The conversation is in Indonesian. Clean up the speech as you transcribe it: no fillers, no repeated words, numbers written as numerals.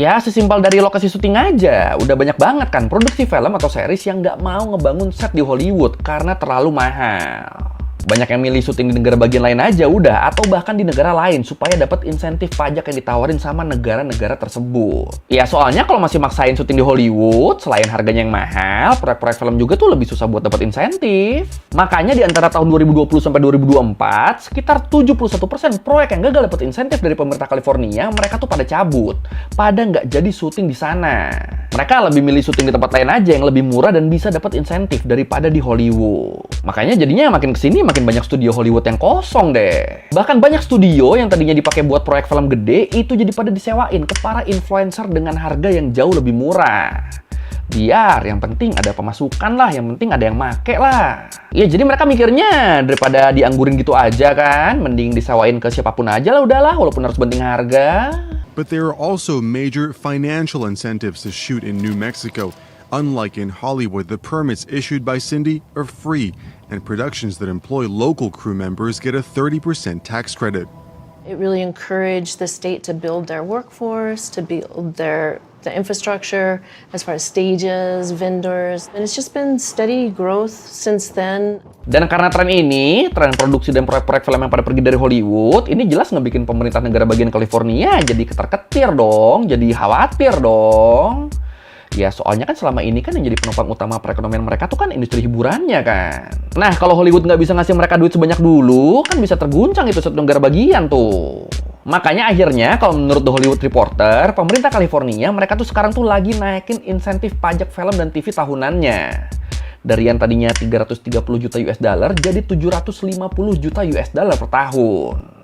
Ya, sesimpel dari lokasi syuting aja. Udah banyak banget kan produksi film atau series yang nggak mau ngebangun set di Hollywood karena terlalu mahal. Banyak yang milih syuting di negara bagian lain aja udah, atau bahkan di negara lain supaya dapat insentif pajak yang ditawarin sama negara-negara tersebut. Ya soalnya kalau masih maksain syuting di Hollywood, selain harganya yang mahal, proyek-proyek film juga tuh lebih susah buat dapat insentif. Makanya di antara tahun 2020 sampai 2024, sekitar 71% proyek yang gagal dapat insentif dari pemerintah California, mereka tuh pada cabut, pada nggak jadi syuting di sana. Mereka lebih milih syuting di tempat lain aja yang lebih murah dan bisa dapat insentif daripada di Hollywood. Makanya jadinya makin kesini makin banyak studio Hollywood yang kosong deh. Bahkan banyak studio yang tadinya dipakai buat proyek film gede itu jadi pada disewain ke para influencer dengan harga yang jauh lebih murah. Biar yang penting ada pemasukan lah, yang penting ada yang make lah. Ya jadi mereka mikirnya daripada dianggurin gitu aja kan, mending disewain ke siapapun aja lah udahlah walaupun harus banting harga. But there are also major financial incentives to shoot in New Mexico. Unlike in Hollywood, the permits issued by Cindy are free, and productions that employ local crew members get a 30% tax credit. It really encouraged the state to build their workforce, to build the infrastructure as far as stages, vendors, and it's just been steady growth since then. Dan karena tren ini, tren produksi dan proyek-proyek film yang pada pergi dari Hollywood, ini jelas ngebikin pemerintah negara bagian California jadi ketar-ketir dong, jadi khawatir dong. Ya soalnya kan selama ini kan yang jadi penopang utama perekonomian mereka tuh kan industri hiburannya kan. Nah kalau Hollywood nggak bisa ngasih mereka duit sebanyak dulu, kan bisa terguncang itu satu negara bagian tuh. Makanya akhirnya kalau menurut The Hollywood Reporter, pemerintah California mereka tuh sekarang tuh lagi naikin insentif pajak film dan TV tahunannya. Dari yang tadinya 330 juta US dollar jadi 750 juta US dollar per tahun.